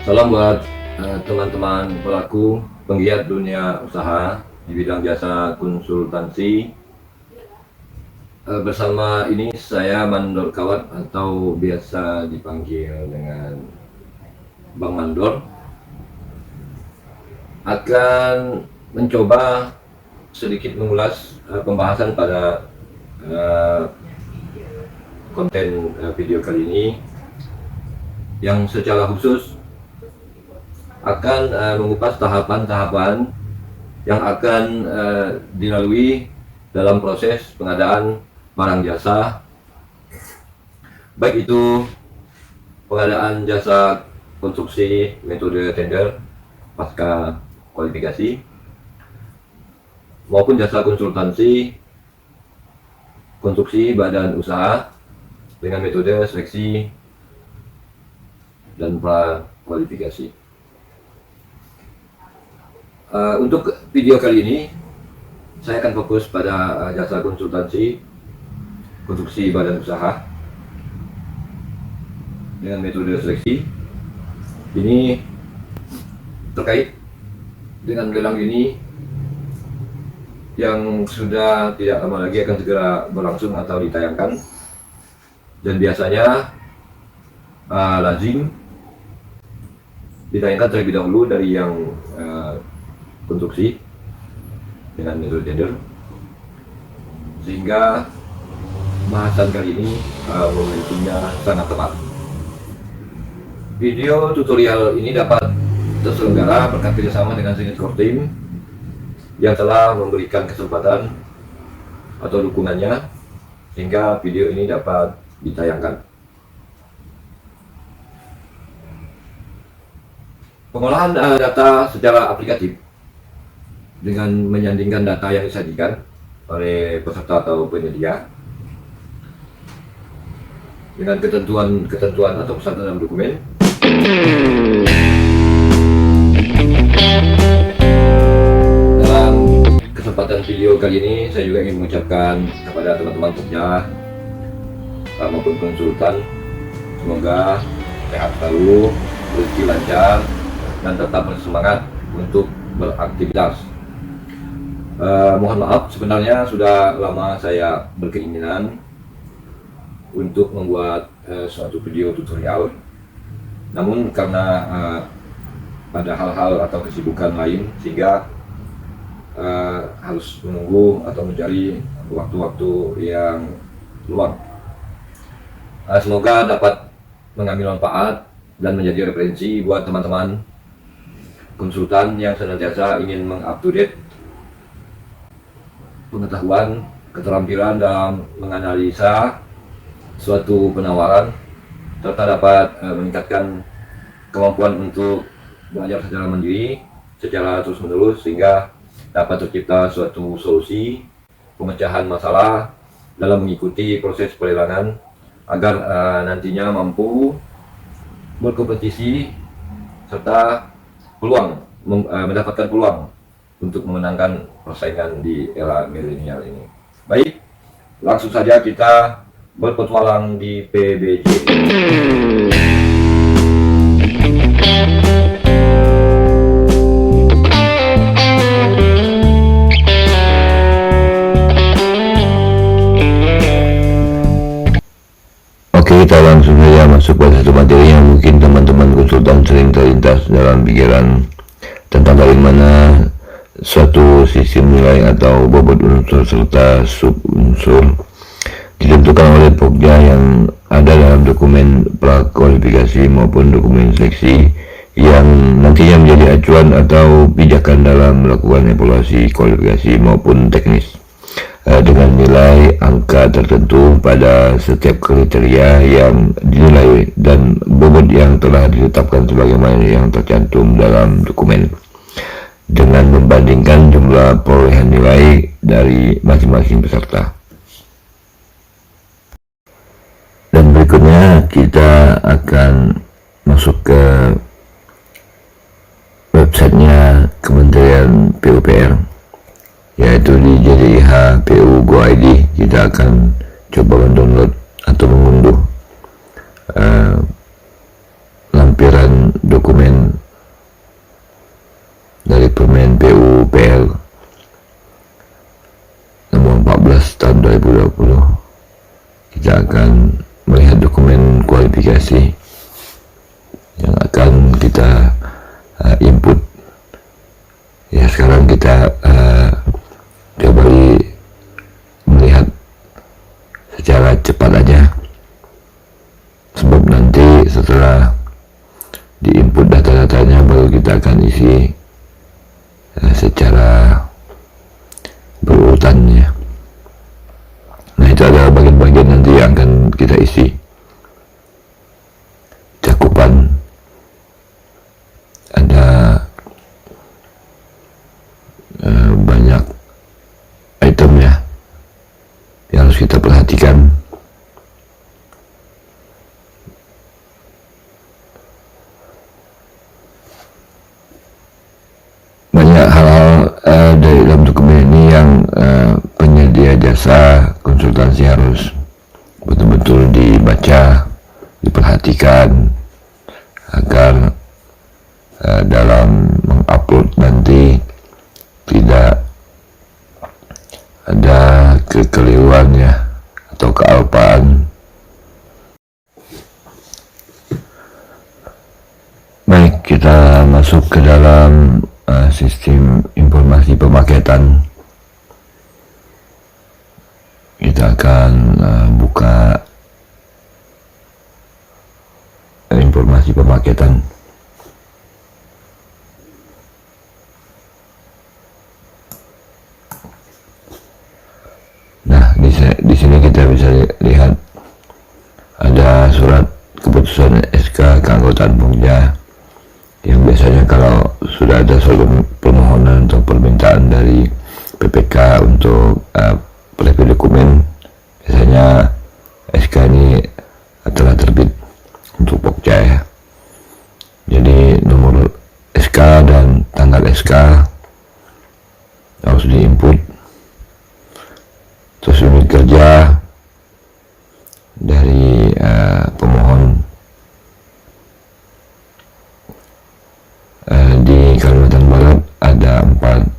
Salam buat teman-teman pelaku penggiat dunia usaha di bidang jasa konsultansi. Bersama ini saya Mandor Kawat atau biasa dipanggil dengan Bang Mandor, akan mencoba sedikit mengulas pembahasan pada konten video kali ini yang secara khusus akan mengupas tahapan-tahapan yang akan dilalui dalam proses pengadaan barang jasa, baik itu pengadaan jasa konstruksi metode tender pasca kualifikasi maupun jasa konsultansi konstruksi badan usaha dengan metode seleksi dan pra kualifikasi. Untuk video kali ini saya akan fokus pada jasa konsultansi konstruksi badan usaha dengan metode seleksi. Ini terkait dengan lelang ini yang sudah tidak lama lagi akan segera berlangsung atau ditayangkan, dan biasanya lazim ditayangkan terlebih dahulu dari yang konstruksi dengan metode tender, sehingga bahasan kali ini momentumnya sangat tepat. Video tutorial ini dapat terselenggara berkat kerjasama dengan Zenith Core Team yang telah memberikan kesempatan atau dukungannya sehingga video ini dapat ditayangkan. Pengolahan data secara aplikatif dengan menyandingkan data yang disajikan oleh peserta atau penyedia dengan ketentuan atau pesan dalam dokumen. Dalam kesempatan video kali ini saya juga ingin mengucapkan kepada teman-teman pekerja maupun konsultan, semoga sehat selalu, rezeki lancar, dan tetap bersemangat untuk beraktivitas. Mohon maaf, sebenarnya sudah lama saya berkeinginan untuk membuat suatu video tutorial, namun karena ada hal-hal atau kesibukan lain sehingga harus menunggu atau mencari waktu-waktu yang luang. Semoga dapat mengambil manfaat dan menjadi referensi buat teman-teman konsultan yang senantiasa ingin mengupdate pengetahuan, keterampilan dalam menganalisa suatu penawaran, serta dapat meningkatkan kemampuan untuk belajar secara mandiri, secara terus-menerus, sehingga dapat tercipta suatu solusi pemecahan masalah dalam mengikuti proses pelelangan agar nantinya mampu berkompetisi serta mendapatkan peluang untuk memenangkan persaingan di era milenial ini. Baik, langsung saja kita berpetualang di PBJ. Oke, kita langsung saja masuk pada satu materi yang mungkin teman-teman konsultan sering terlintas dalam pikiran, tentang bagaimana suatu sistem nilai atau bobot unsur serta sub-unsur ditentukan oleh pekerja yang ada dalam dokumen prakualifikasi maupun dokumen seleksi yang nantinya menjadi acuan atau pijakan dalam melakukan evaluasi kualifikasi maupun teknis dengan nilai angka tertentu pada setiap kriteria yang dinilai dan bobot yang telah ditetapkan sebagaimana yang tercantum dalam dokumen, dengan membandingkan jumlah perolehan nilai dari masing-masing peserta. Dan berikutnya kita akan masuk ke websitenya Kementerian PUPR, yaitu di JDIH.pu.go.id. Kita akan coba mendownload atau mengunduh lampiran dokumen dokumen dari Permen PUPL nomor 14 tahun 2020. Kita akan melihat dokumen kualifikasi yang akan kita input. Ya, sekarang kita coba melihat secara cepat aja, sebab nanti setelah diinput data-datanya baru kita akan isi secara berurutan ya. Nah, itu adalah bagian-bagian nanti yang akan kita isi. Cakupan, ada banyak item ya yang harus kita perhatikan. Banyak hal-hal dari dalam dokumen ini yang penyedia jasa konsultansi harus betul-betul dibaca, diperhatikan, agar dalam mengupload nanti tidak ada kekeliruan ya, atau kealpaan. Baik, kita masuk ke dalam sistem informasi pemaketan. Kita akan buka informasi pemaketan. Nah, di sini kita bisa lihat ada surat keputusan SK keanggotaan Pokja, yang biasanya kalau sudah ada suatu permohonan atau permintaan dari PPK untuk review dokumen, biasanya SK ini telah terbit untuk Pokja ya. Jadi nomor SK dan tanggal SK harus diinput, terus unit kerja dari pemohon. Di Kalimantan Barat ada 4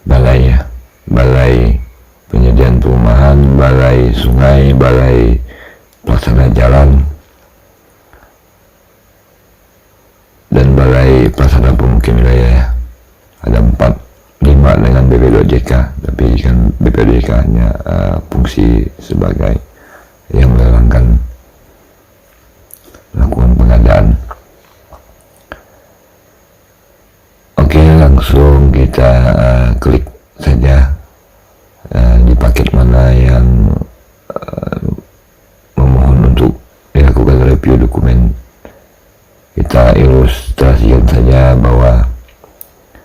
balai ya: balai penyediaan perumahan, balai sungai, balai pelaksana jalan, dan balai pelaksana pemukiman wilayah. Ada 5 dengan BPD-OJK, tapi kan BPD-OJK hanya fungsi sebagai yang melelangkan melakukan pengadaan. Oke, langsung kita klik saja di paket mana yang memohon untuk dilakukan review dokumen. Kita ilustrasikan saja bahwa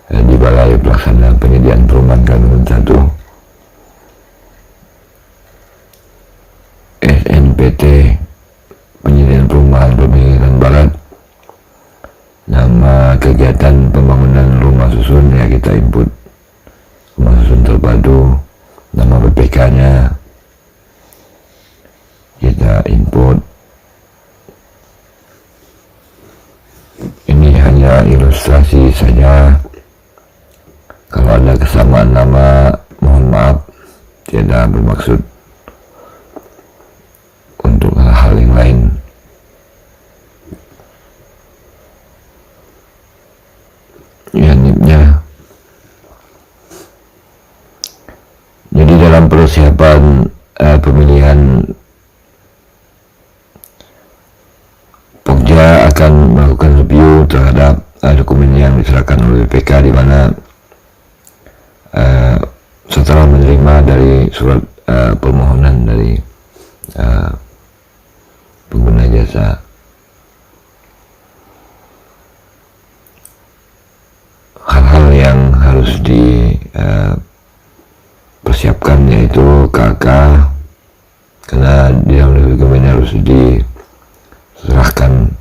di Balai Pelaksana Penyediaan Perumahan Kalimantan 1 SNPT Penyediaan Perumahan Kalimantan Barat, nama kegiatan pembangunan rumah susun ya kita input rumah susun terpadu, nama BPK nya kita input. Ini hanya ilustrasi saja, kalau ada kesamaan nama mohon maaf, tidak bermaksud untuk hal-hal yang lain. Ya, NIP-nya. Jadi dalam persiapan pemilihan, Pokja akan melakukan review terhadap dokumen yang diserahkan oleh BPK, di mana setelah menerima dari surat permohonan dari pengguna jasa, hal-hal yang harus dipersiapkan yaitu KK, karena di dalam dokumen harus diserahkan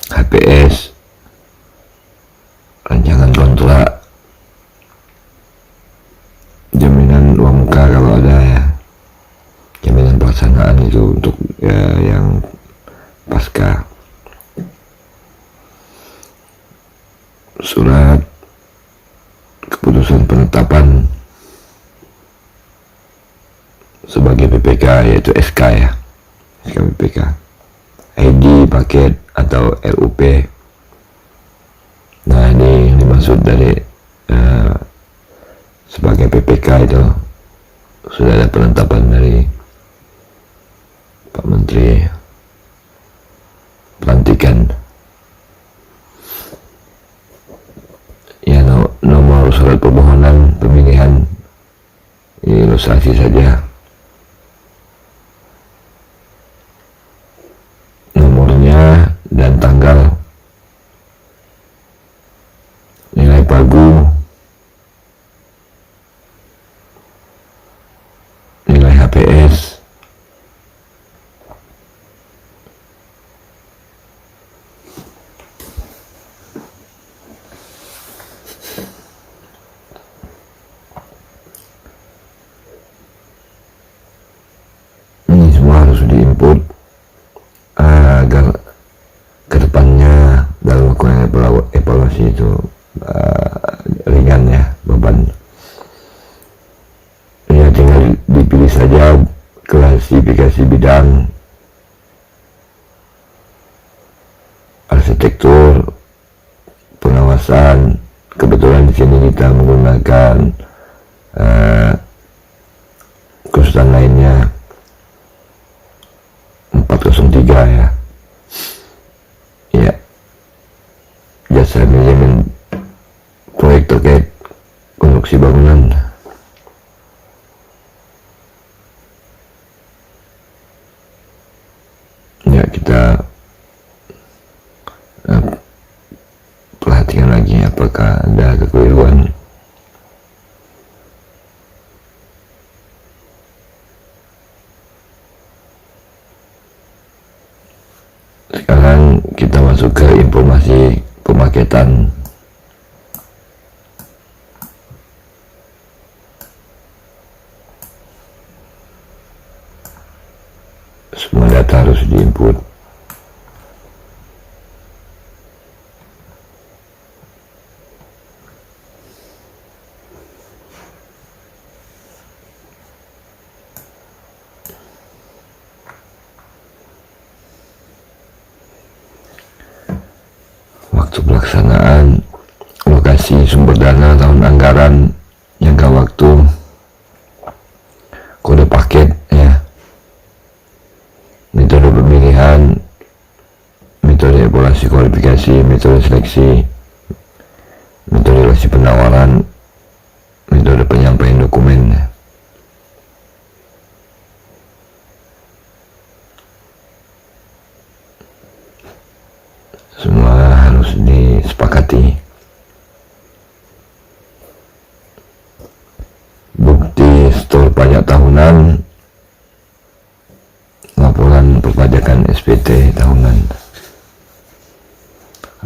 HPS, rancangan kontrak, jaminan uang muka kalau ada ya, jaminan pelaksanaan itu untuk yang pasca. surat keputusan penetapan sebagai PPK, yaitu SK ya, SK PPK, ID paket atau RUP. Nah, ini yang dimaksud dari sebagai PPK itu sudah ada penetapan dari Pak Menteri Pelantikan. Ya, nomor surat permohonan pemilihan ilustrasi saja, nomornya dan tanggal, nilai pagu, nilai HPS, ini semua harus diinput agar kedepannya dalam melakukan evaluasi itu ringan ya beban. Ya, tinggal dipilih saja klasifikasi bidang arsitektur, pengawasan. Kebetulan di sini kita menggunakan konsultan lainnya 403 ya. Ya, jasa manajemen proyek terkait konstruksi bangunan. Ya, kita perhatikan lagi apakah ada kekeliruan. Sekarang kita masuk ke informasi pemaketan. Semua data harus diinput. Waktu pelaksanaan, lokasi, sumber dana, tahun anggaran, jangka waktu, kode paket ya, metode pemilihan, metode evaluasi kualifikasi, metode seleksi, metode evaluasi penawaran, metode penyampaian dokumen. Semua harus disepakati. Bukti setor pajak tahunan, laporan perpajakan SPT tahunan,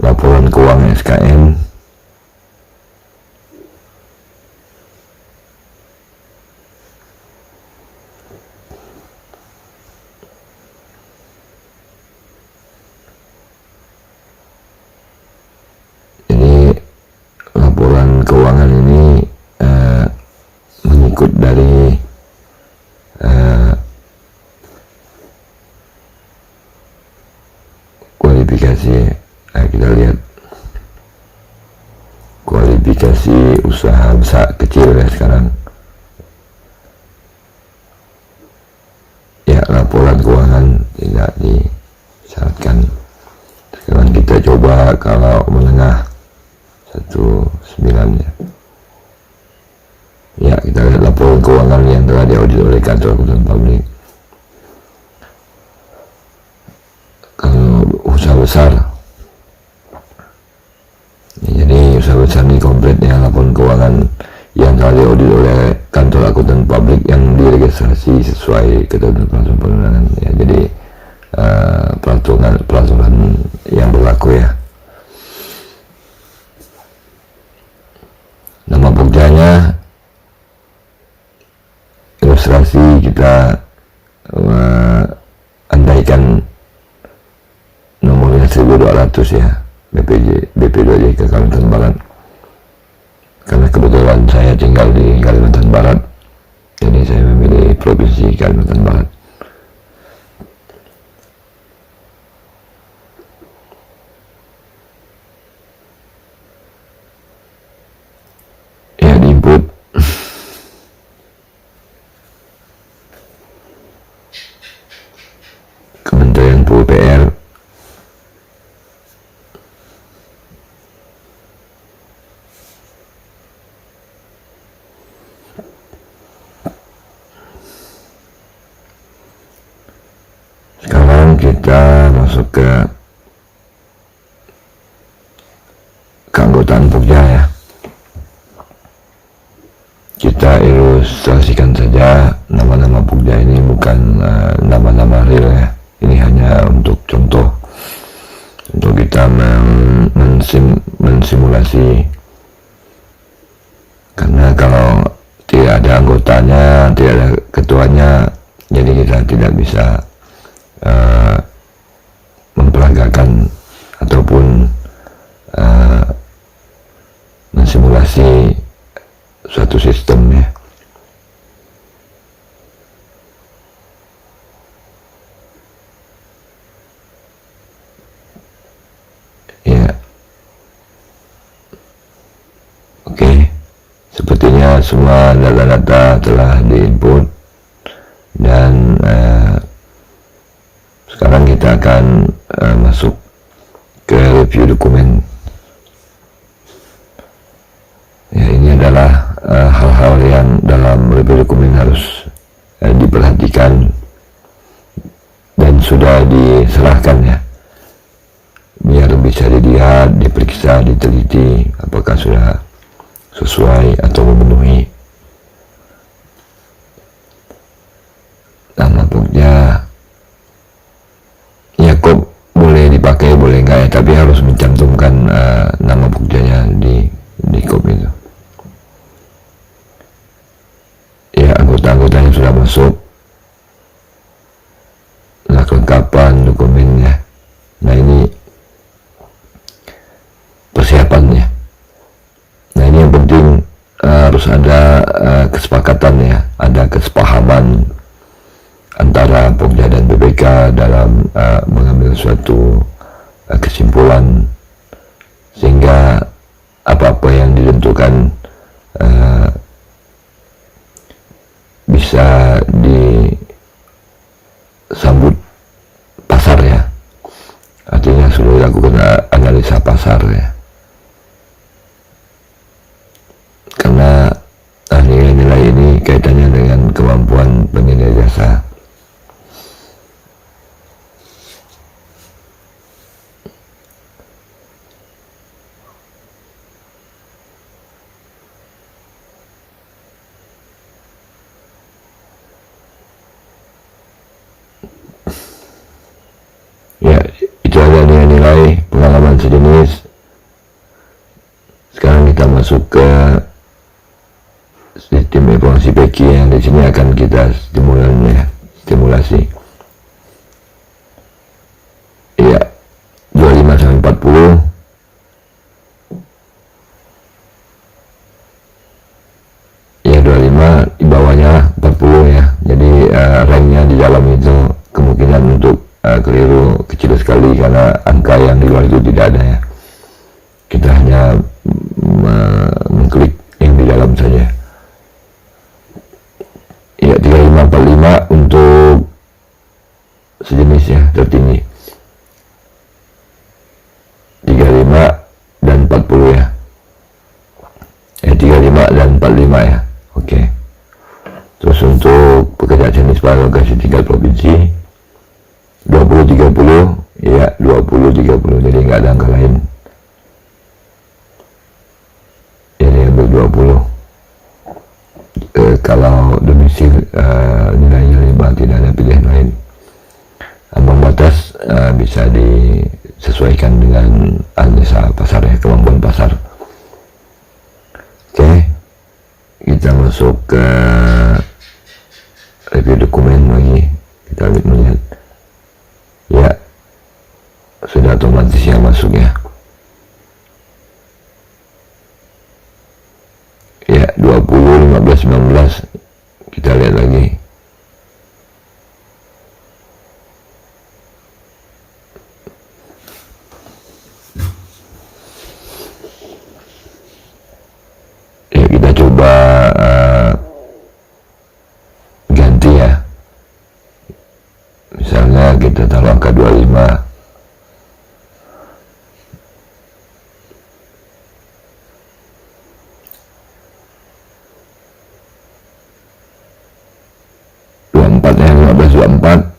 laporan keuangan SKM, keuangan ini mengikut dari kualifikasi. Nah, kita lihat kualifikasi usaha besar kecil ya sekarang ya, laporan keuangan tidak disyaratkan. Sekarang kita coba kalau menengah 19 ya. Ya, kita lihat laporan keuangan yang telah diaudit oleh kantor akuntan publik. Kalau usaha besar ya, jadi usaha besar ini komplit ya, laporan keuangan yang telah diaudit oleh kantor akuntan publik yang diregistrasi sesuai ketentuan peraturan perundangan ya. Jadi peraturan yang berlaku ya. Nama pekerjaannya, ilustrasi kita andaikan nomornya 1200 ya, BP2J ke Kalimantan Barat. Karena kebetulan saya tinggal di Kalimantan Barat, jadi saya memilih Provinsi Kalimantan Barat. Ya, diinput. Kementerian PUPR, sekarang kita masuk ke keanggotaan Pokja ya. Kita ilustrasikan saja nama-nama Pokja ini bukan nama-nama real ya. Ini hanya untuk contoh, untuk kita mensimulasi. Karena kalau tidak ada anggotanya, tidak ada ketuanya, jadi kita tidak bisa memperagakan ataupun mensimulasi suatu sistem ya. Ya, oke. Sepertinya semua data-data telah diinput dan sekarang kita akan masuk ke review dokumen. Ya, ini adalah hal-hal yang dalam review dokumen harus diperhatikan dan sudah diserahkan ya, biar bisa dilihat, diperiksa, diteliti apakah sudah sesuai atau memenuhi. Nama Pokja ya, kok boleh dipakai boleh enggak ya, tapi harus mencantumkan nama Pogjanya di kop itu ya. Anggota-anggotanya sudah masuk, nah kelengkapan dokumennya. Nah ini persiapannya. Nah ini yang penting, harus ada kesepakatan ya, ada kesepahaman antara Pokja dan BPK dalam mengambil suatu kesimpulan, sehingga apa-apa yang ditentukan bisa disambut pasar ya, artinya sudah dilakukan analisa pasar ya. Karena nilai-nilai ini kaitannya dengan kemampuan penyedia jasa. Ya, itu adalah nilai-nilai pengalaman sejenis. Sekarang kita masuk ke sistem informasi PK yang di sini akan kita stimulasi. Ya, 25 sampai 40. Ya, 25 di bawahnya 40 ya. Jadi ranknya di dalam itu kemungkinan untuk keliru kecil sekali, karena angka yang di luar itu tidak ada ya. Kita hanya mengklik yang di dalam saja. Ya, 35-45 untuk sejenis ya, tertinggi. 35 dan 40 ya. 35 dan 45 ya. Oke. Terus untuk pekerja jenis baru lokasi tinggal provinsi 20-30 ya, 20-30, jadi nggak ada angka lain. Ini ambil 20. Kalau domisil nilainya 5, tidak ada pilihan lain. Ambang batas bisa disesuaikan dengan analisa pasar ya, kemampuan pasar. Oke, kita masuk ke review dokumen lagi. Kita melihat ya, sudah otomatis yang masuk ya. 24 ya, 1524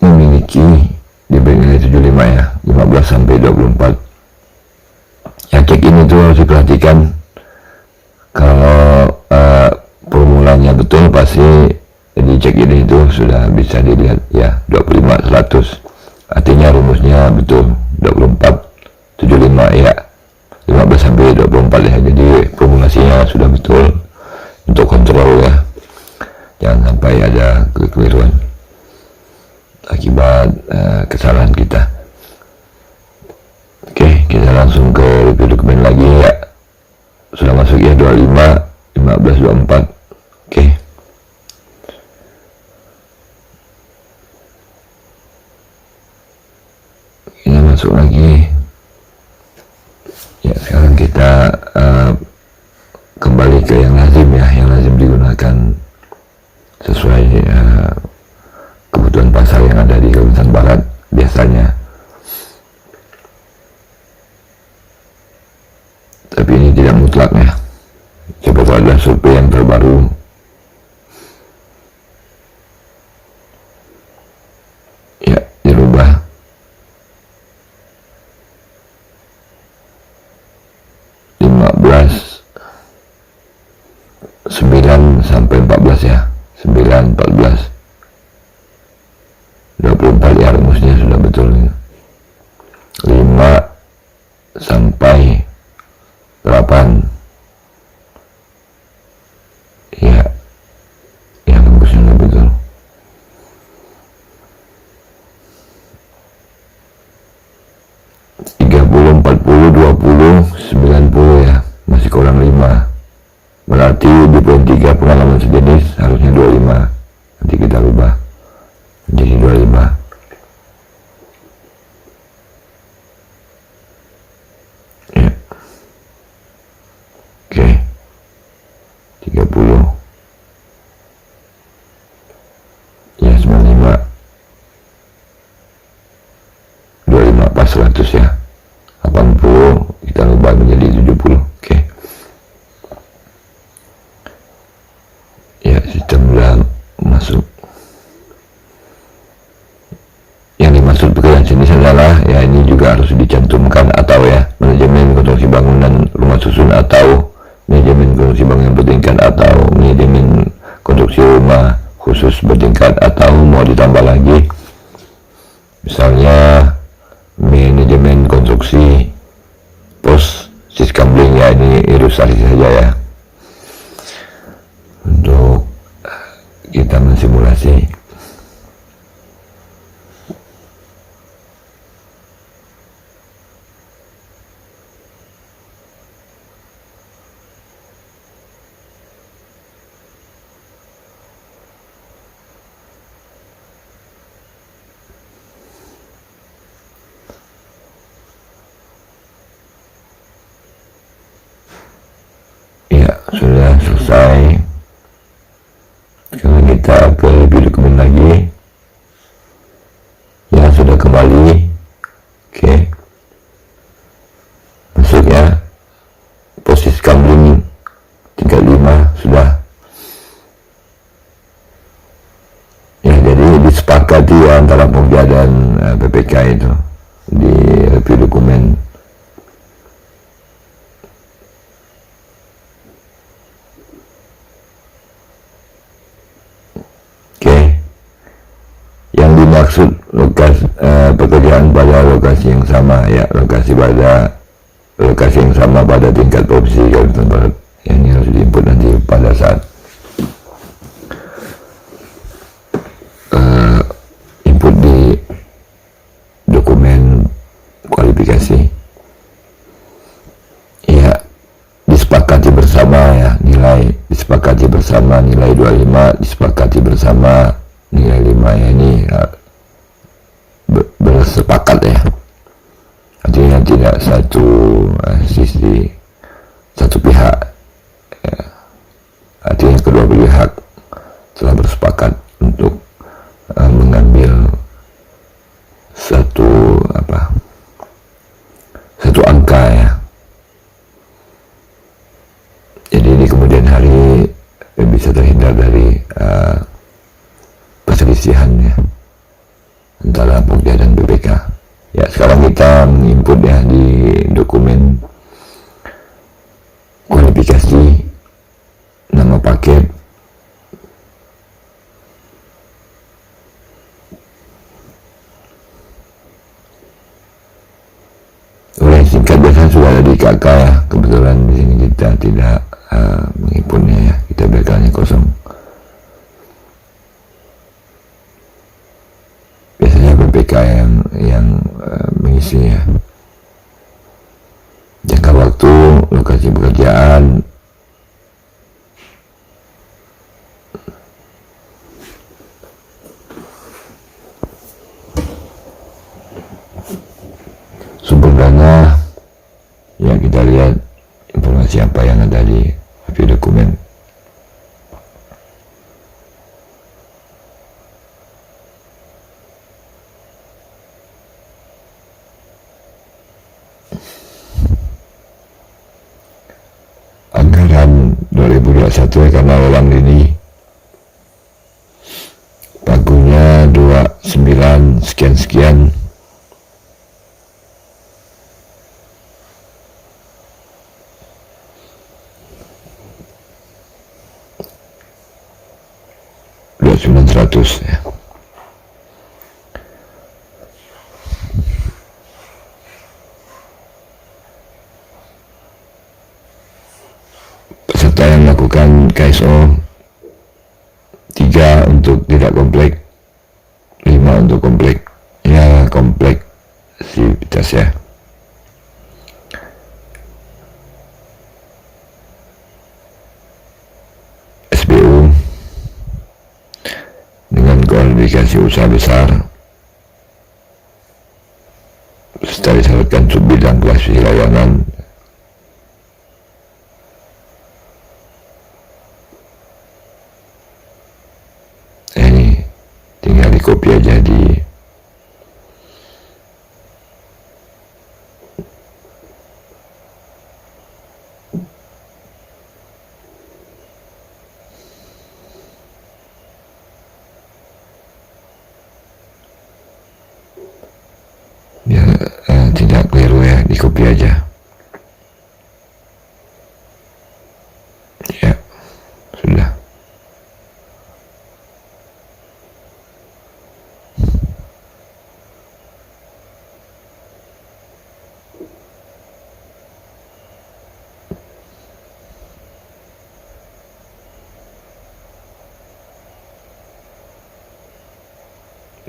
memiliki diberi nilai 75 ya, 15 sampai 24 ya. Cek ini tuh harus diperhatikan. Kalau formulanya betul pasti di cek ini itu sudah bisa dilihat ya, 25 100 artinya rumusnya betul, 24 75 ya, 15 sampai 24 ya. Jadi formulasinya sudah betul untuk kontrol ya, jangan sampai ada kekeliruan akibat kesalahan kita. Oke, kita langsung ke review dokumen lagi ya. Sudah masuk ya, 25 15 24. Oke, ini masuk lagi ya. Sekarang kita kembali ke yang lazim ya, yang lazim digunakan sesuai kebutuhan pasar yang ada di Kalimantan Barat biasanya. Tapi ini tidak mutlak ya. Coba kalau ada survei yang terbaru ya, dirubah. Sembilan sampai 14 ya, 9 14 24 ya, rumusnya sudah betul ya. 5 sampai 8 ya, yang rumusnya sudah betul. Empat puluh 20 90 ya, masih kurang 5. Berarti di poin 3 pengalaman sejenis harusnya 25. Nanti kita rubah jadi 25. Ya. Oke. 30. Ya, 95. 25 pas 100 ya. 80 kita rubah menjadi 70. Oke. Ya, sistem sudah masuk. Yang dimaksud pekerjaan jenis adalah ya, ini juga harus dicantumkan atau ya, manajemen konstruksi bangunan rumah susun atau manajemen konstruksi bangunan bertingkat atau manajemen konstruksi rumah khusus bertingkat, atau mau ditambah lagi misalnya manajemen konstruksi pos siskambling ya, ini ilustrasi saja ya untuk kita mensimulasi. Ya, sudah selesai. Sekarang kita ke review dokumen lagi ya, sudah kembali. Oke, masuk ya, posisi gambling tingkat 5 sudah ya. Jadi disepakati ya antara Pemda dan PPK itu di review dokumen. Maksud lokasi pekerjaan pada lokasi yang sama ya, lokasi yang sama pada tingkat provinsi Kalimantan Barat. Yang ini harus diinput nanti pada saat input di dokumen kualifikasi ya. Disepakati bersama ya, disepakati bersama nilai 25, disepakati bersama nilai 5 ya. Ini bersepakat ya, artinya tidak satu sisi, satu pihak ya. Artinya kedua pihak telah bersepakat untuk mengambil satu angka ya. Jadi di kemudian hari bisa bisa terhindar dari perselisihan ya antara Pokja dan BPK. Ya, sekarang kita menginput ya di dokumen kualifikasi nama paket, oleh singkat biasa sudah ada di KK ya. Kebetulan di sini kita tidak menginputnya ya, kita biarkannya kosong. Biasanya BPK yang mengisi ya. Jangka waktu, lokasi pekerjaan, sumber dana ya, kita lihat informasi apa yang ada di video dokumen. Anggaran 2021 karena lelang ini pagungnya 29 sekian-sekian. Ya. Peserta yang melakukan KSO 3 untuk tidak komplek, 5 untuk komplek ya, kompleksitas ya. SBU dengan kualifikasi usaha besar serta disyaratkan subbidang klasifikasi layanan. Ini tinggal di copy aja di biar tidak keliru ya, di copy aja ya. Sudah.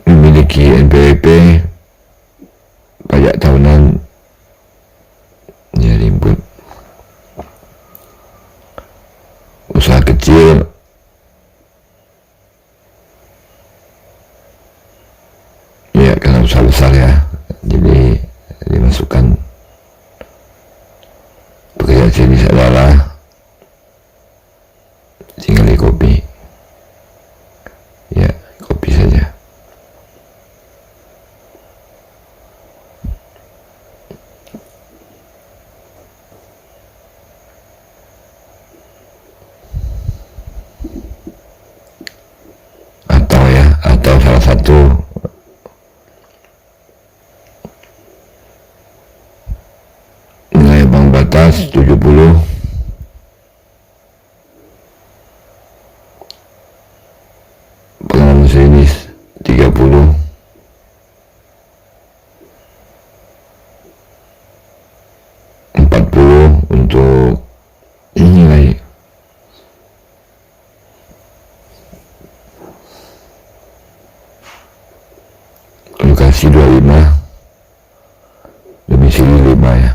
Memiliki NPWP, pajak tahunan ya, input. Usaha kecil ya, karena usaha besar ya, jadi dimasukkan. Pekerjaan jenis adalah tinggal di copy ya, copy saja. Atau salah satu nilai bank batas 70, pengalaman sejenis 30, untuk nilai lokasi 25, domisili 5 ya.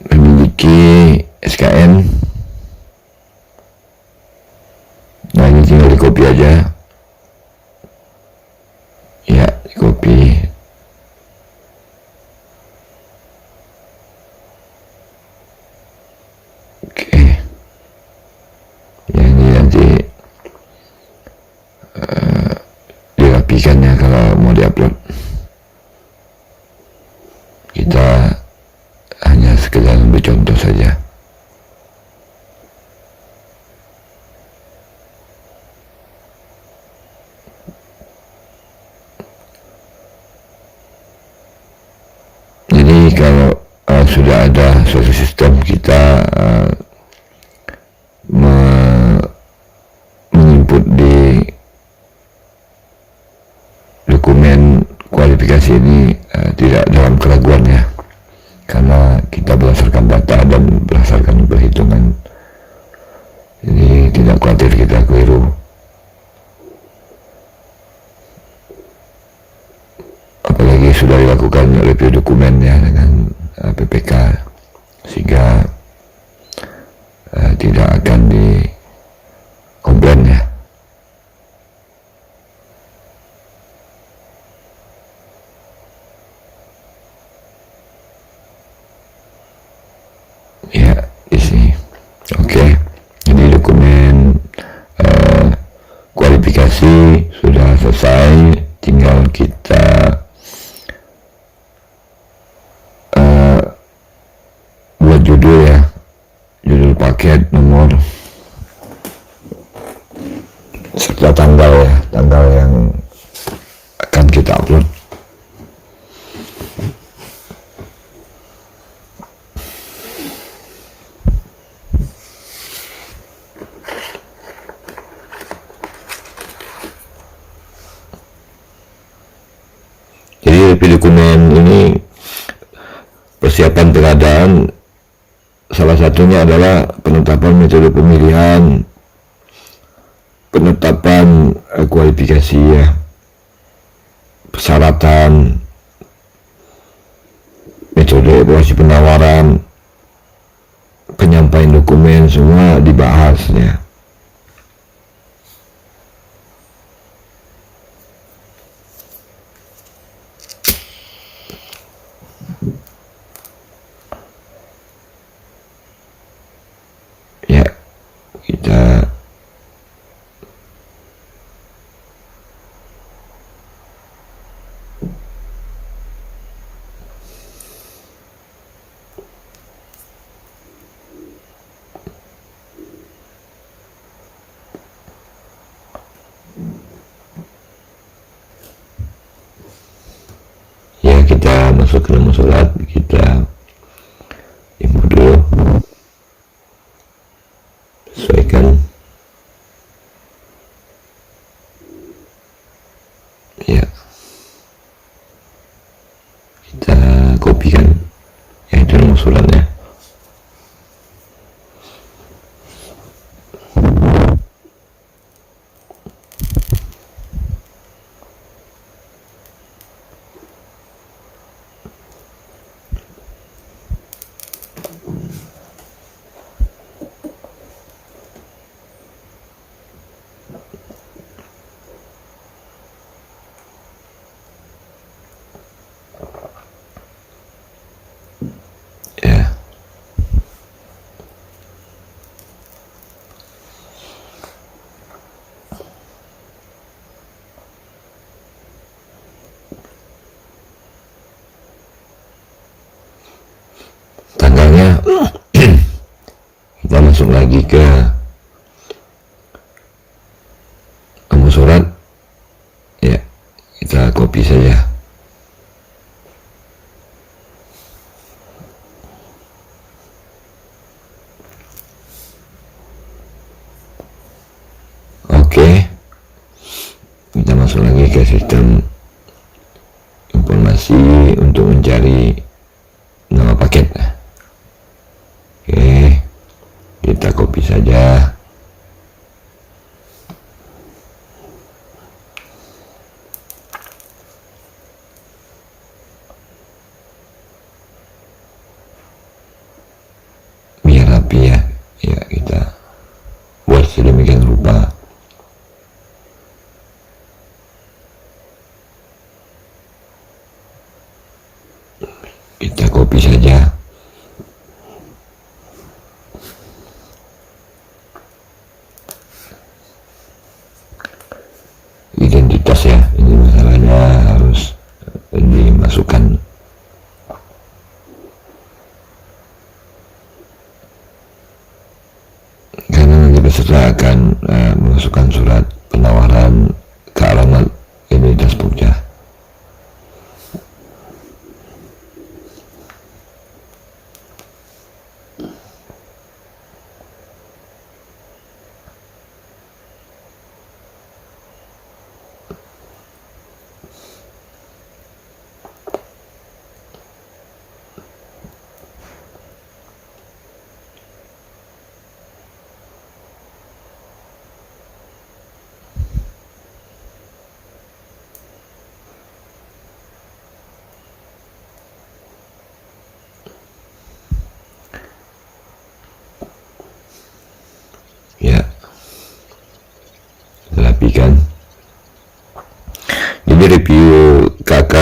Memiliki SKN, nah ini tinggal di copy aja ya, di copy. Oke ya, ini nanti dirapikannya kalau mau diupload. Kita hanya sekedar ambil contoh saja. suatu sistem kita menginput di dokumen kualifikasi ini tidak dalam keraguan ya, karena kita berdasarkan data dan berdasarkan perhitungan, jadi tidak khawatir kita keliru. Apalagi sudah dilakukan review dokumen ya dengan PPK, sehingga tidak akan dikomplain ya. Ya, di sini. Oke. Jadi dokumen kualifikasi sudah selesai, tinggal kita buat judul ya, judul paket, nomor, serta tanggal ya, tanggal yang akan kita upload. Jadi review dokumen ini persiapan pengadaan, salah satunya adalah penetapan metode pemilihan, penetapan kualifikasi ya, persyaratan, metode evaluasi penawaran, penyampaian dokumen, semua dibahas ya. Ya, kita masuk ke nomor surat, kita input dulu, sesuaikan ya, kita kopikan ya, itu nomor suratnya. Ya, tanggalnya kita masuk lagi ke nomor surat ya, kita copy saja. Oke, kita masuk lagi ke sistem informasi untuk mencari nama paket. Oke, kita copy saja. Biar rapi ya, ya kita buat sedemikian rupa. Kita copy saja. Identitas ya, ini masalahnya harus dimasukkan. Karena nanti peserta akan memasukkan surat penawaran ke alamat identitas Pokja. kopikan. Jadi review KK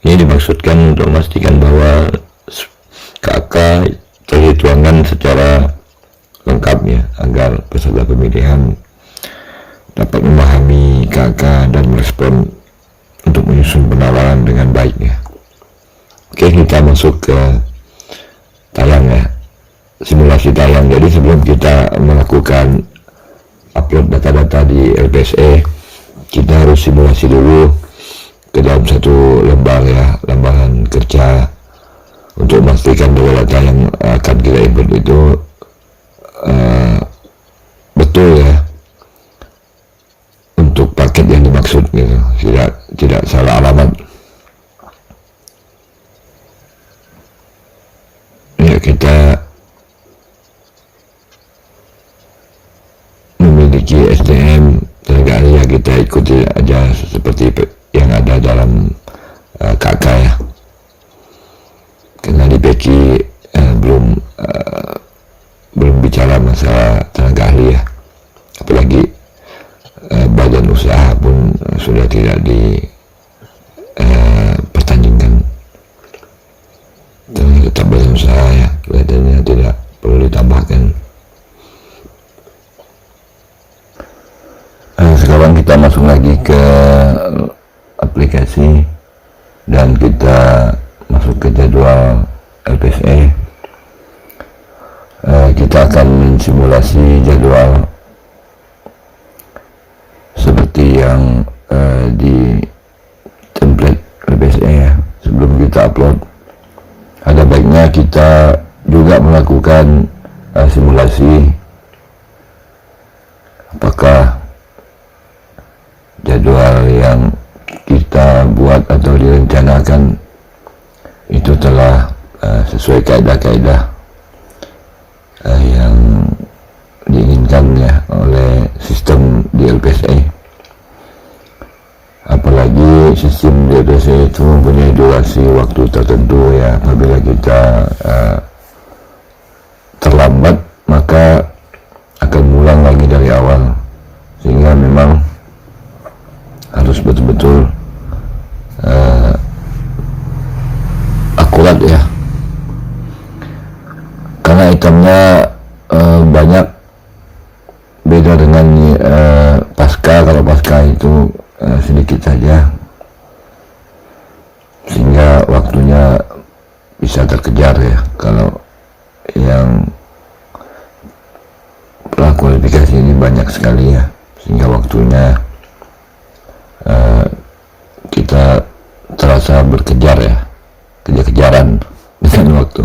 ini dimaksudkan untuk memastikan bahwa KK telah dituangkan secara lengkap ya, agar peserta pemilihan dapat memahami KK dan merespon untuk menyusun penawaran dengan baik ya. Oke, kita masuk ke tayang ya, simulasi tayang. Jadi sebelum kita melakukan upload data-data di LPSE, kita harus simulasi dulu ke dalam satu lembar ya, lembaran kerja, untuk memastikan bahwa data yang akan kita input itu betul ya, untuk paket yang dimaksud gitu, tidak salah alamat. Ya, kita memiliki SDM tenaga ahli ya, kita ikuti aja seperti yang ada dalam KK ya, karena di PK belum bicara masalah tenaga ahli ya, apalagi badan usaha pun sudah tidak dipertandingkan. Tetap badan usaha ya, kelihatannya tidak perlu ditambahkan. Sekarang kita masuk lagi ke aplikasi dan kita masuk ke jadwal LPSE. Kita akan mensimulasi jadwal seperti yang di template LPSE ya. Sebelum kita upload, ada baiknya kita juga melakukan simulasi apakah jadwal yang kita buat atau direncanakan itu telah sesuai kaidah-kaidah yang diinginkan ya oleh sistem di LPSE. Apalagi sistem di LPSE itu mempunyai durasi waktu tertentu ya. Apabila kita terlambat, maka akan mengulang lagi dari awal, sehingga memang harus betul-betul akurat ya, karena itemnya banyak, beda dengan pasca. Kalau pasca itu sedikit saja, sehingga waktunya bisa terkejar ya. Kalau yang prakualifikasi ini banyak sekali ya, sehingga waktunya kita terasa berkejar ya, kejar-kejaran dengan waktu.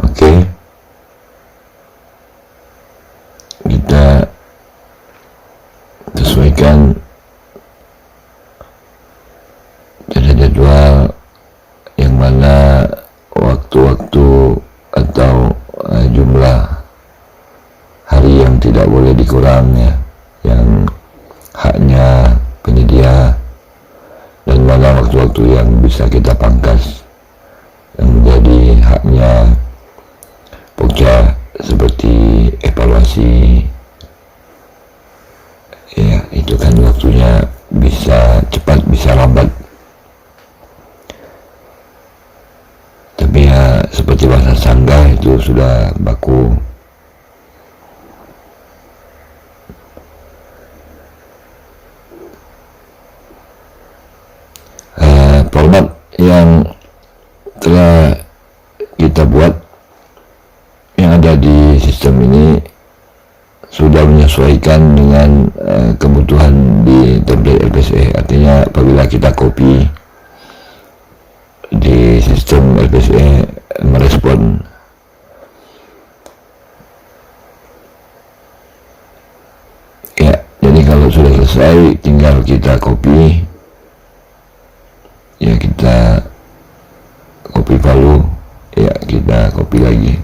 Oke, kita sesuaikan jadwal yang mana waktu-waktu atau jumlah hari yang tidak boleh dikurang ya, yang haknya penyedia, dan mana waktu-waktu yang bisa kita pangkas yang menjadi haknya Pokja, seperti evaluasi ya. Itu kan waktunya bisa cepat bisa lambat, tapi ya seperti bahasa sanggah itu sudah baku. Format yang telah kita buat yang ada di sistem ini sudah menyesuaikan dengan kebutuhan di template LPSE. Artinya apabila kita copy di sistem LPSE merespon. Ya, jadi kalau sudah selesai tinggal kita copy ya, kita copy palu ya, kita copy lagi,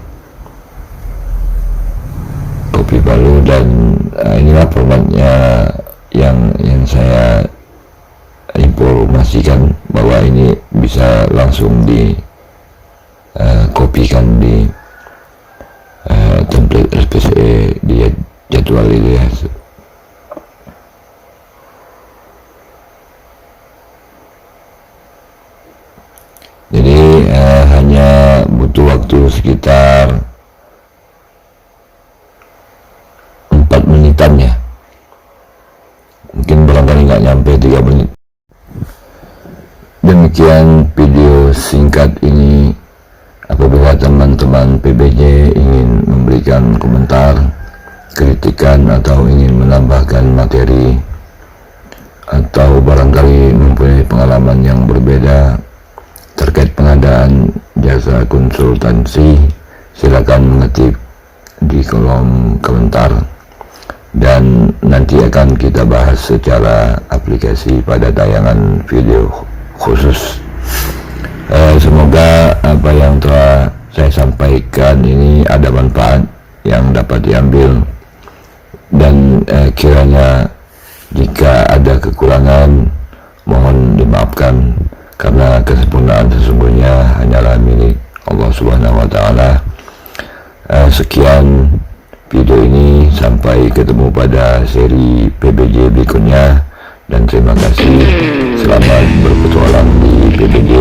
copy palu, dan inilah formatnya yang saya informasikan bahwa ini bisa langsung di kopikan di template SPCE di jadwal ini ya. Jadi hanya butuh waktu sekitar 4 menitan ya, mungkin barangkali nggak nyampe 3 menit. Demikian video singkat ini. Apabila teman-teman PBJ ingin memberikan komentar, kritikan, atau ingin menambahkan materi, atau barangkali mempunyai pengalaman yang berbeda terkait pengadaan jasa konsultansi, silakan mengetik di kolom komentar dan nanti akan kita bahas secara aplikasi pada tayangan video khusus. Semoga apa yang telah saya sampaikan ini ada manfaat yang dapat diambil, dan kiranya jika ada kekurangan mohon dimaafkan, karena kesempurnaan sesungguhnya hanyalah milik Allah Subhanahu wa Ta'ala. Sekian video ini, sampai ketemu pada seri PBJ berikutnya, dan terima kasih. Selamat berpetualang di PBJ.